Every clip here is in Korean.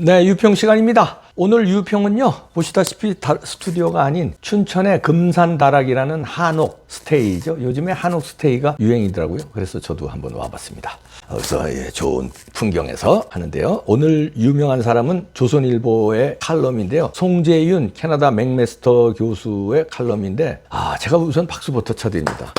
네, 유평 시간입니다. 오늘 유평은요, 보시다시피 스튜디오가 아닌 춘천의 금산다락이라는 한옥 스테이죠. 요즘에 한옥 스테이가 유행이더라고요. 그래서 저도 한번 와봤습니다. 그래서 좋은 풍경에서 하는데요. 오늘 유명한 사람은 조선일보의 칼럼인데요. 송재윤 캐나다 맥메스터 교수의 칼럼인데, 제가 우선 박수부터 쳐드립니다.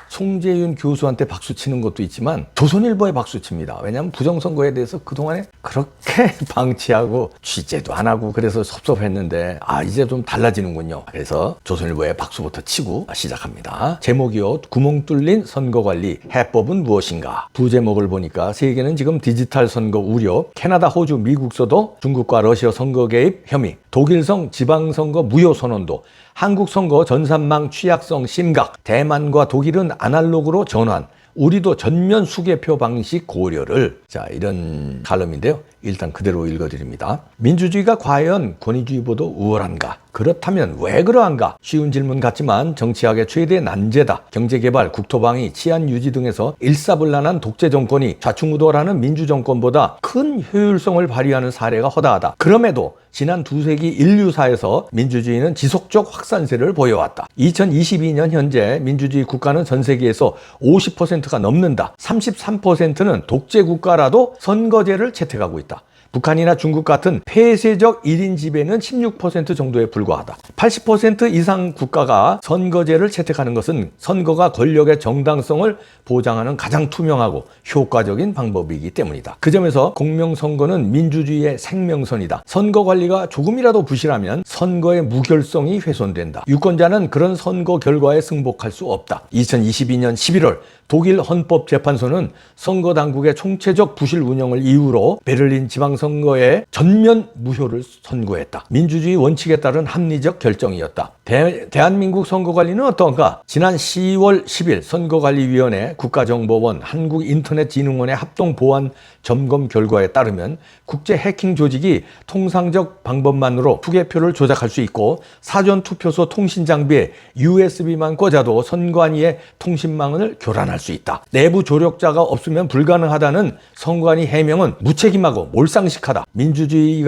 송재윤 교수한테 박수 치는 것도 있지만 조선일보에 박수 칩니다. 왜냐하면 부정선거에 대해서 그동안에 그렇게 방치하고 취재도 안 하고 그래서 섭섭했는데 이제 좀 달라지는군요. 그래서 조선일보에 박수부터 치고 시작합니다. 제목이요. 구멍 뚫린 선거관리 해법은 무엇인가. 부제목을 보니까 세계는 지금 디지털 선거 우려, 캐나다, 호주, 미국서도 중국과 러시아 선거 개입 혐의, 독일성 지방선거 무효 선언도, 한국 선거 전산망 취약성 심각, 대만과 독일은 아날로그로 전환, 우리도 전면 수개표 방식 고려를. 이런 칼럼인데요. 일단 그대로 읽어드립니다. 민주주의가 과연 권위주의보다 우월한가? 그렇다면 왜 그러한가? 쉬운 질문 같지만 정치학의 최대 난제다. 경제개발, 국토방위, 치안 유지 등에서 일사불란한 독재 정권이 좌충우돌하는 민주정권보다 큰 효율성을 발휘하는 사례가 허다하다. 그럼에도 지난 2세기 인류사에서 민주주의는 지속적 확산세를 보여왔다. 2022년 현재 민주주의 국가는 전 세계에서 50%가 넘는다. 33%는 독재 국가라도 선거제를 채택하고 있다. 북한이나 중국 같은 폐쇄적 1인 지배는 16% 정도에 불과하다. 80% 이상 국가가 선거제를 채택하는 것은 선거가 권력의 정당성을 보장하는 가장 투명하고 효과적인 방법이기 때문이다. 그 점에서 공명선거는 민주주의의 생명선이다. 선거 관리가 조금이라도 부실하면 선거의 무결성이 훼손된다. 유권자는 그런 선거 결과에 승복할 수 없다. 2022년 11월 독일 헌법재판소는 선거 당국의 총체적 부실 운영을 이유로 베를린 지방선거의 전면 무효를 선고했다. 민주주의 원칙에 따른 합리적 결정이었다. 대한민국 선거관리는 어떤가? 지난 10월 10일 선거관리위원회, 국가정보원, 한국인터넷진흥원의 합동보안 점검 결과에 따르면 국제 해킹 조직이 통상적 방법만으로 투개표를 조작할 수 있고 사전투표소 통신장비에 USB만 꽂아도 선관위의 통신망을 교란할 수 있다. 내부 조력자가 없으면 불가능하다는 선관위 해명은 무책임하고 몰상식하다. 민주주의의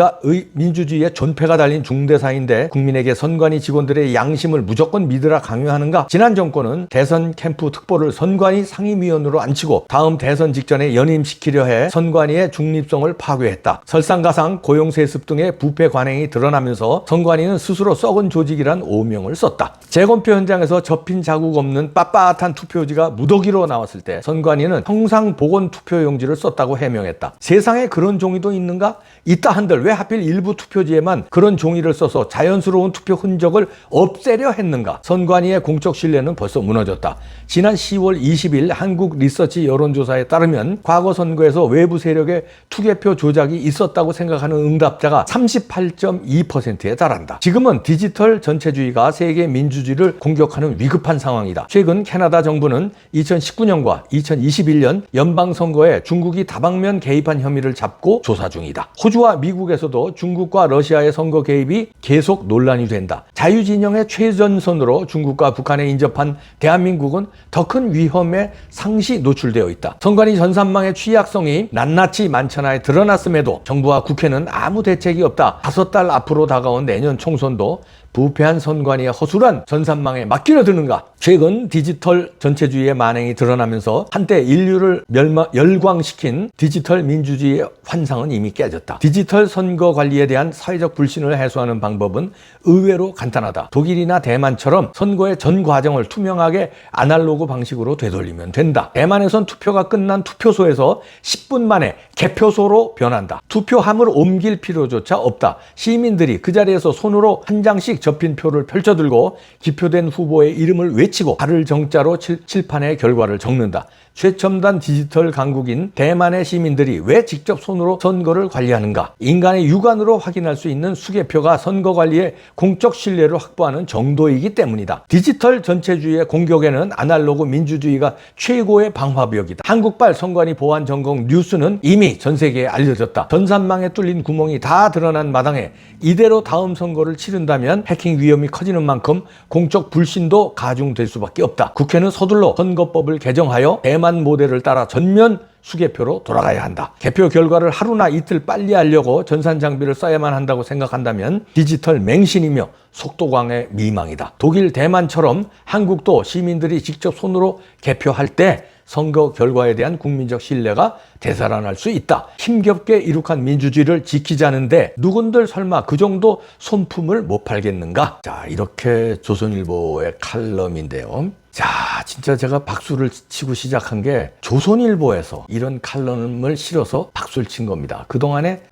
존폐가 달린 중대사인데 국민에게 선관위 직원들의 양심을 무조건 믿으라 강요하는가? 지난 정권은 대선 캠프 특보를 선관위 상임위원으로 앉히고 다음 대선 직전에 연임시키려 해 선관위의 중립성을 파괴했다. 설상가상 고용세습 등의 부패 관행이 드러나면서 선관위는 스스로 썩은 조직이란 오명을 썼다. 재검표 현장에서 접힌 자국 없는 빳빳한 투표지가 무더기로 나왔을 때 선관위는 형상 보건 투표용지를 썼다고 해명했다. 세상에 그런 종이도 있는가? 있다 한들 왜 하필 일부 투표지에만 그런 종이를 써서 자연스러운 투표 흔적을 없애려 했는가? 선관위의 공적 신뢰는 벌써 무너졌다. 지난 10월 20일 한국 리서치 여론조사에 따르면 과거 선거에서 외부 세력의 투개표 조작이 있었다고 생각하는 응답자가 38.2%에 달한다. 지금은 디지털 전체주의가 세계 민주주의를 공격하는 위급한 상황이다. 최근 캐나다 정부는 2019년과 2021년 연방선거에 중국이 다방면 개입한 혐의를 잡고 조사 중이다. 호주와 미국에서도 중국과 러시아의 선거 개입이 계속 논란이 된다. 자유진영의 최전선으로 중국과 북한에 인접한 대한민국은 더 큰 위험에 상시 노출되어 있다. 선관위 전산망의 취약성이 낱낱이 만천하에 드러났음에도 정부와 국회는 아무 대책이 없다. 5달 앞으로 다가온 내년 총선도 부패한 선관위의 허술한 전산망에 맡기려 드는가? 최근 디지털 전체주의의 만행이 드러나면서 한때 인류를 열광시킨 디지털 민주주의의 환상은 이미 깨졌다. 디지털 선거 관리에 대한 사회적 불신을 해소하는 방법은 의외로 간단하다. 독일이나 대만처럼 선거의 전 과정을 투명하게 아날로그 방식으로 되돌리면 된다. 대만에선 투표가 끝난 투표소에서 10분 만에 개표소로 변한다. 투표함을 옮길 필요조차 없다. 시민들이 그 자리에서 손으로 한 장씩 접힌 표를 펼쳐들고 기표된 후보의 이름을 외치고 발을 정자로 칠판에 결과를 적는다. 최첨단 디지털 강국인 대만의 시민들이 왜 직접 손으로 선거를 관리하는가? 인간의 육안으로 확인할 수 있는 수개표가 선거 관리에 공적 신뢰를 확보하는 정도이기 때문이다. 디지털 전체주의의 공격에는 아날로그 민주주의가 최고의 방화벽이다. 한국발 선관위 보안 전공 뉴스는 이미 전 세계에 알려졌다. 전산망에 뚫린 구멍이 다 드러난 마당에 이대로 다음 선거를 치른다면 해킹 위험이 커지는 만큼 공적 불신도 가중될 수밖에 없다. 국회는 서둘러 선거법을 개정하여 대만 대만 모델을 따라 전면 수개표로 돌아가야 한다. 개표 결과를 하루나 이틀 빨리 하려고 전산 장비를 써야만 한다고 생각한다면 디지털 맹신이며 속도광의 미망이다. 독일, 대만처럼 한국도 시민들이 직접 손으로 개표할 때 선거 결과에 대한 국민적 신뢰가 되살아날 수 있다. 힘겹게 이룩한 민주주의를 지키자는데 누군들 설마 그 정도 손품을 못 팔겠는가? 자, 이렇게 조선일보의 칼럼인데요. 자, 진짜 제가 박수를 치고 시작한 게 조선일보에서 이런 칼럼을 실어서 박수를 친 겁니다. 그동안에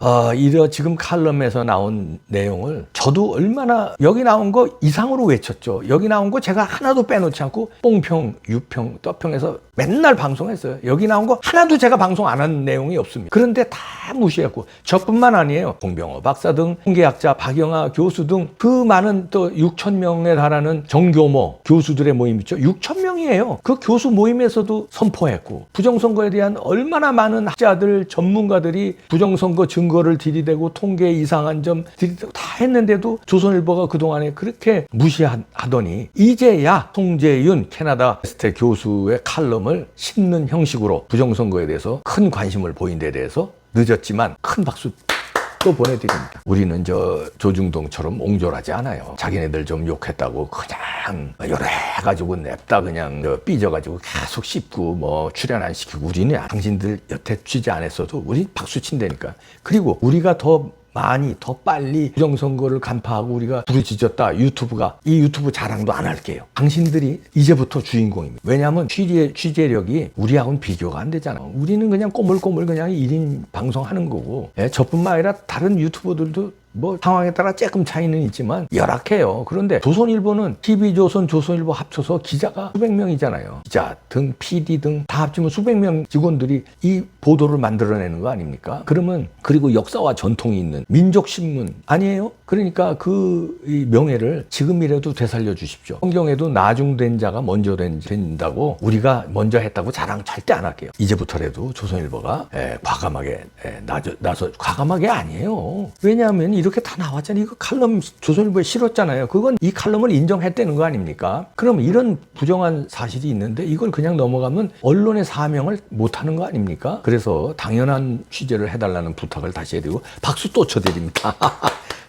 지금 칼럼에서 나온 내용을 저도 얼마나 여기 나온 거 이상으로 외쳤죠. 여기 나온 거 제가 하나도 빼놓지 않고 뽕평, 유평, 떠평에서 맨날 방송했어요. 여기 나온 거 하나도 제가 방송 안 한 내용이 없습니다. 그런데 다 무시했고 저뿐만 아니에요. 공병호 박사 등 통계학자, 박영하 교수 등 그 많은 또 6천 명에 달하는 정교모 교수들의 모임 있죠. 6천 명이에요. 그 교수 모임에서도 선포했고 부정선거에 대한 얼마나 많은 학자들, 전문가들이 부정선거 증거를 들이대고 통계 이상한 점 들이대고 다 했는데도 조선일보가 그동안에 그렇게 무시하더니 이제야 송재윤 캐나다 웨스트 교수의 칼럼을 싣는 형식으로 부정선거에 대해서 큰 관심을 보인 데 대해서 늦었지만 큰 박수 또 보내드립니다. 우리는 조중동처럼 옹졸하지 않아요. 자기네들 좀 욕했다고 그냥 요래가지고 냅다 그냥 삐져가지고 계속 씹고 출연 안 시키고 우리는 당신들 여태 취재 안 했어도 우리 박수 친다니까. 그리고 우리가 더 많이 더 빨리 부정선거를 간파하고 우리가 부르짖었다. 이 유튜브 자랑도 안 할게요. 당신들이 이제부터 주인공입니다. 왜냐하면 취재력이 우리하고는 비교가 안 되잖아. 우리는 그냥 꼬물꼬물 그냥 1인 방송하는 거고 저뿐만 아니라 다른 유튜버들도 상황에 따라 조금 차이는 있지만 열악해요. 그런데 조선일보는 TV조선, 조선일보 합쳐서 기자가 수백 명이잖아요. 기자 등 PD 등 다 합치면 수백 명 직원들이 이 보도를 만들어내는 거 아닙니까? 그리고 역사와 전통이 있는 민족신문 아니에요? 그러니까 이 명예를 지금이라도 되살려 주십시오. 성경에도 나중된 자가 먼저 된다고 우리가 먼저 했다고 자랑 절대 안 할게요. 이제부터라도 조선일보가 과감하게 나서 과감하게 아니에요. 왜냐하면 이렇게 다 나왔잖아요. 이거 칼럼 조선일보에 실었잖아요. 그건 이 칼럼을 인정했다는 거 아닙니까? 그럼 이런 부정한 사실이 있는데 이걸 그냥 넘어가면 언론의 사명을 못하는 거 아닙니까? 그래서 당연한 취재를 해달라는 부탁을 다시 해드리고 박수 또 쳐드립니다.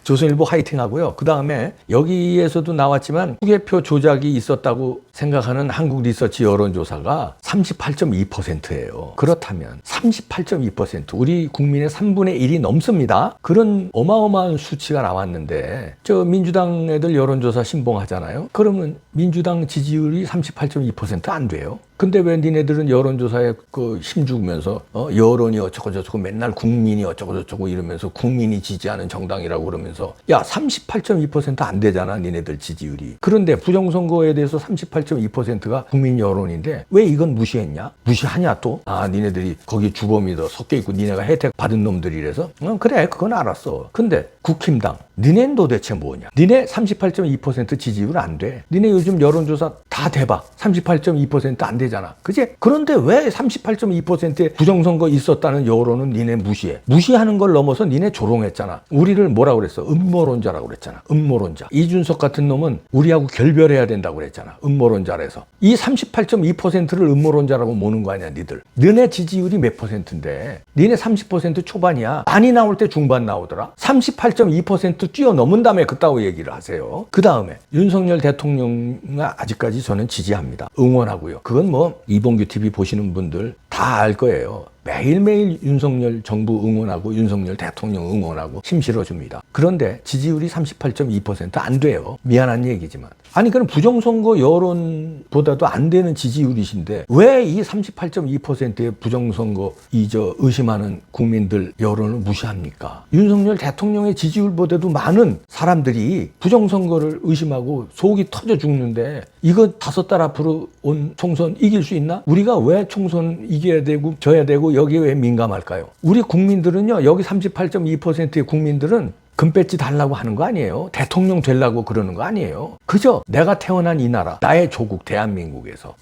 조선일보 화이팅 하고요. 그 다음에 여기에서도 나왔지만 수개표 조작이 있었다고 생각하는 한국리서치 여론조사가 38.2%예요. 그렇다면 38.2% 우리 국민의 3분의 1이 넘습니다. 그런 어마어마한 수치가 나왔는데 민주당 애들 여론조사 신봉하잖아요. 그러면 민주당 지지율이 38.2% 안 돼요. 근데 왜 니네들은 여론조사에 힘주면서 여론이 어쩌고저쩌고 맨날 국민이 어쩌고저쩌고 이러면서 국민이 지지하는 정당이라고 그러면서 야 38.2% 안 되잖아 니네들 지지율이. 그런데 부정선거에 대해서 38.2%가 국민 여론인데 왜 이건 무시했냐? 무시하냐 또? 니네들이 거기 주범이 더 섞여 있고 니네가 혜택 받은 놈들이라서? 그래 그건 알았어. 근데 국힘당 니네는 도대체 뭐냐? 니네 38.2% 지지율 안 돼. 니네 요즘 여론조사 다 대봐. 38.2% 안 되잖아. 그치? 그런데 왜 38.2%의 부정선거 있었다는 여론은 니네 무시해? 무시하는 걸 넘어서 니네 조롱했잖아. 우리를 뭐라고 그랬어? 음모론자라고 그랬잖아. 음모론자. 이준석 같은 놈은 우리하고 결별해야 된다고 그랬잖아. 음모론자라서. 이 38.2%를 음모론자라고 모는 거 아니야, 니들. 너네 지지율이 몇 %인데 니네 30% 초반이야. 많이 나올 때 중반 나오더라. 38.2% 뛰어넘은 다음에 그따위 얘기를 하세요. 그 다음에 윤석열 대통령은 아직까지 저는 지지합니다. 응원하고요. 그건 이봉규 TV 보시는 분들 다 알 거예요. 매일매일 윤석열 정부 응원하고 윤석열 대통령 응원하고 힘 실어줍니다. 그런데 지지율이 38.2% 안 돼요. 미안한 얘기지만. 아니 그럼 부정선거 여론보다도 안 되는 지지율이신데 왜 이 38.2%의 부정선거 의심하는 국민들 여론을 무시합니까? 윤석열 대통령의 지지율보다도 많은 사람들이 부정선거를 의심하고 속이 터져 죽는데 이거 5달 앞으로 온 총선 이길 수 있나? 우리가 왜 총선 이겨야 되고 져야 되고 여기에 왜 민감할까요? 우리 국민들은요, 여기 38.2%의 국민들은 금배지 달라고 하는 거 아니에요. 대통령 되려고 그러는 거 아니에요. 그저 내가 태어난 이 나라, 나의 조국 대한민국에서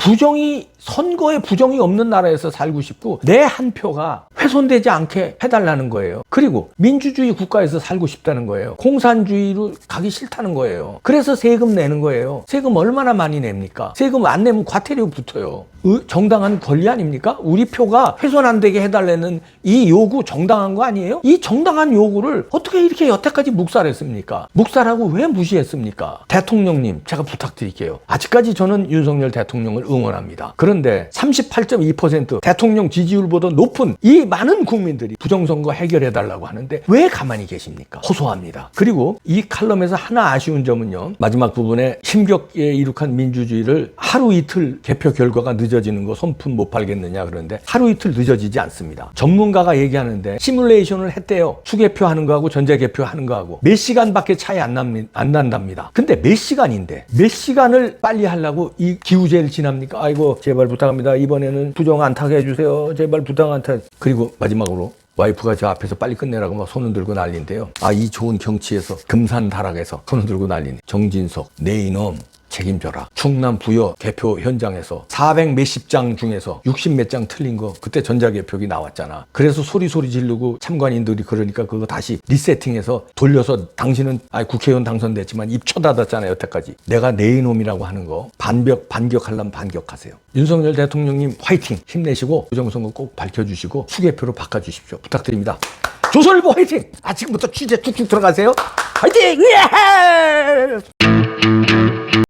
선거에 부정이 없는 나라에서 살고 싶고 내 한 표가 훼손되지 않게 해달라는 거예요. 그리고 민주주의 국가에서 살고 싶다는 거예요. 공산주의로 가기 싫다는 거예요. 그래서 세금 내는 거예요. 세금 얼마나 많이 냅니까? 세금 안 내면 과태료 붙어요. 정당한 권리 아닙니까? 우리 표가 훼손 안 되게 해달라는 이 요구 정당한 거 아니에요? 이 정당한 요구를 어떻게 이렇게 여태까지 묵살했습니까? 묵살하고 왜 무시했습니까? 대통령님, 제가 부탁드릴게요. 아직까지 저는 윤석열 대통령을 응원합니다. 그런데 38.2% 대통령 지지율보다 높은 이 많은 국민들이 부정선거 해결해달라고 하는데 왜 가만히 계십니까? 호소합니다. 그리고 이 칼럼에서 하나 아쉬운 점은요. 마지막 부분에 심격에 이룩한 민주주의를 하루 이틀 개표 결과가 늦어지는 거 손품 못 팔겠느냐 그러는데 하루 이틀 늦어지지 않습니다. 전문가가 얘기하는데 시뮬레이션을 했대요. 수개표하는 거하고 전자개표하는 거하고 몇 시간밖에 차이 안 난답니다. 근데 몇 시간인데 몇 시간을 빨리 하려고 이 기우제를 지납니까? 아이고 제발 부탁합니다. 이번에는 부정 안 타게 해주세요. 제발 부정 안 타게. 그리고 마지막으로 와이프가 저 앞에서 빨리 끝내라고 막 손을 들고 난리인데요. 이 좋은 경치에서 금산다락에서 손을 들고 난리네. 정진석, 내 이놈 책임져라. 충남 부여 개표 현장에서 400 몇십 장 중에서 60 몇 장 틀린 거 그때 전자개표기 나왔잖아. 그래서 소리 지르고 참관인들이 그러니까 그거 다시 리세팅해서 돌려서 당신은 국회의원 당선됐지만 입 쳐닫았잖아요. 여태까지. 내가 내 이놈이라고 하는 거 반격하려면 반격하세요. 윤석열 대통령님 화이팅 힘내시고 부정선거 꼭 밝혀주시고 수개표로 바꿔주십시오. 부탁드립니다. 조선일보 화이팅! 지금부터 취재 쭉쭉 들어가세요. 화이팅!